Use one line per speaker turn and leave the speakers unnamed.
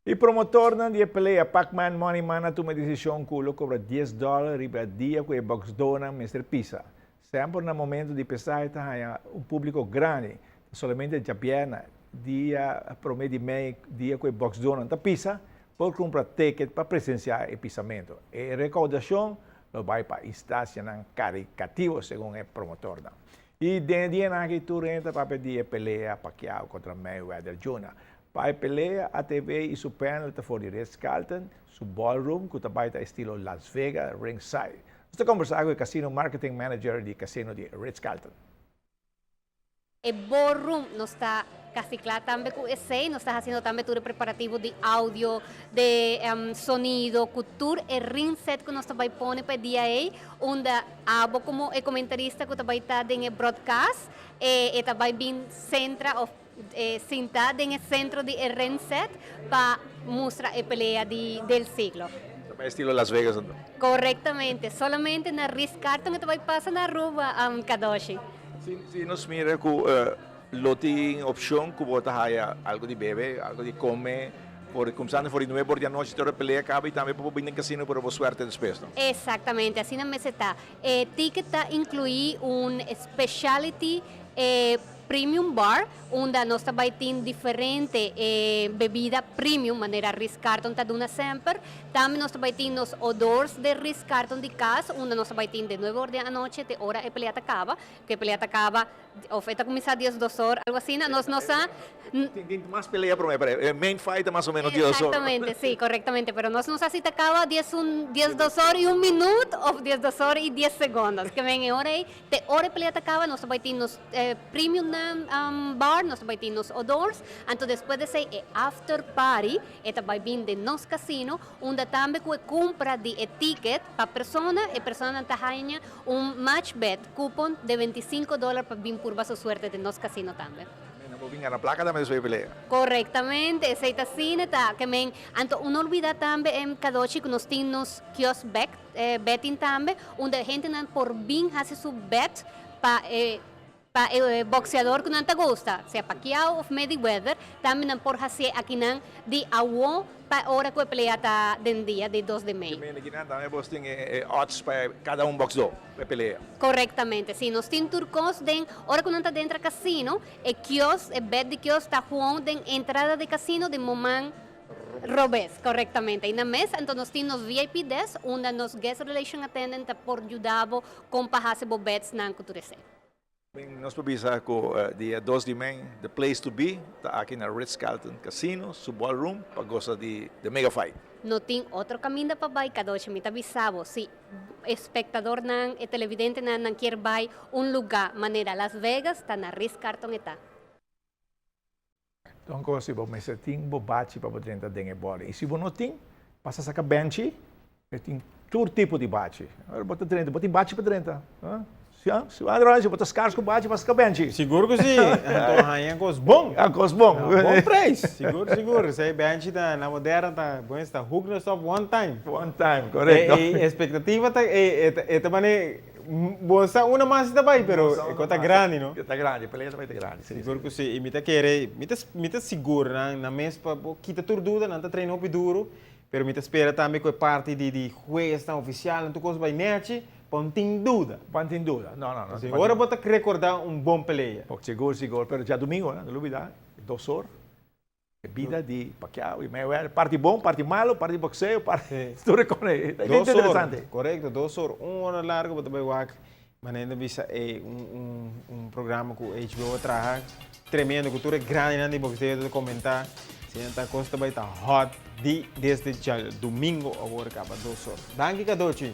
E promotor de pelea Pac-Man Money Mana toma decisão que cobra $10 riba dia com o box dona Mr. Pisa. Sempre no momento de pesar há público grande, somente Japão dia promete meio dia com o box dona da Pisa por comprar ticket para presenciar o pisamento. E recaudação lo vai para estácio caricativo, segundo o promotor. E dentro dia que tu renta para pedir pelea Pacquiao contra Mayweather Jr. Para a pelea, a TV e seu panel for the Ritz-Carlton, seu ballroom, que também está estilo Las Vegas, ringside. Estou conversando com o Casino Marketing Manager de Casino de Ritz-Carlton.
O ballroom nos está casi claro también con ese, nos está haciendo también todo el preparativo de audio, de sonido, cultura, el ring set que nos está pone para día ahí, donde abo como el comentarista que está en el broadcast, está bien centra of sentado en el centro del ring set para mostrar la pelea del siglo.
Estilo Las Vegas.
Correctamente, solamente en el Ritz-Carlton que te pasa en la Aruba, Kadoshi.
Se nos mira que tem opção que você haya algo de beber, algo de comer, por começando por 9 por dia noite toda a pelea acaba e também para vir no casino para boa suerte depois.
Exatamente, assim na mesa está. Ticket está incluir specialty premium bar, onde nós também tem diferente bebida premium, maneira Ritz-Carlton está dando sempre. Também nós também tem os odores de Ritz-Carlton de casa, onde nós também tem de 9 horas da noite até hora a pelea acaba, que a pelea acaba, oferta começar 10 horas, algo assim, nós
tem mais pelea para mim, main fight mais ou menos 10 horas.
Exatamente, sim, corretamente, mas nós não sabemos se acaba 10 horas e 1 minuto ou 10 horas e 10 segundos, que vem hora aí, te hora a pelea acaba, nós também tem os premium bar, nós também temos odors, então depois de ser after party, vai vir de nos casino, onde também compra de ticket para a pessoa ganha match bet, cupom de $25 para vir por sua suerte de nos casino também.
Vou vir na placa também de pelea.
Correctamente, essa está assim, que men, então não olvidar também em Kadoshi que nós temos kiosk betting também, onde a gente não por vir fazer seu bet para el boxeador que não te gusta, seja Pacquiao ou Mayweather, também não por fazer aqui não de agua para hora que a pelea está den dia de 2 de maio.
Aqui também você tem odds para cada boxeador para pelea.
Correctamente, sim, nós temos turcos den hora que não está dentro do casino, o bet de quiosque está jugando den entrada de casino de momento Robes, correctamente. E na mesa, então nós temos VIP 10, onde nos guest relation attendant por ajudar com para fazer bets na cultura.
Nós precisamos que dia 2 de maio, the place to be, está aqui na Ritz-Carlton Casino, su ballroom, para gostar de mega fight.
Não tem outro caminho para vai, Kadoshi, me avisava, se espectador não, televidente não quer vai lugar, maneira Las Vegas, está na Ritz-Carlton está.
Então, se você tem bobate para você entrar dentro bola. E se você não tem, passa a sacar bench, tem todo tipo de bate. Agora, bota bate para dentro. Se você botar os caras com bate, passa a bench.
Seguro que sim. Então, aí é coisa bom.
É coisa bom.
Bom preço. Seguro. Se a bench na moderna, está bom, está hook no stop one time.
One time, correto.
E a expectativa é também boa uma massa também, pero está grande, não?
Está grande, a pelea também está grande.
Seguro que sim. E me quer, me seguro na mesa para quitar tudo dúvida, não está treinando duro, pero me espera também que parte de juez oficial, então coisa vai match. Ponting dúvida.
Ponting dúvida. Não.
Agora vou recordar bom peleia.
Seguro. Pero já domingo, não olvidar, 2 horas. Vida de Pacquiao e Mayweather. Parte bom, parte malo, parte boxeo, parte... Tudo reconhece. É interessante.
Correto, 2 horas. 1 hora larga, vou também maneira visa programa que o HBO traz. Tremendo, cultura grande, não de boxeo, de comentar. A coisa também está hot desde domingo, agora acaba 2 horas. Danke, Kadoshi.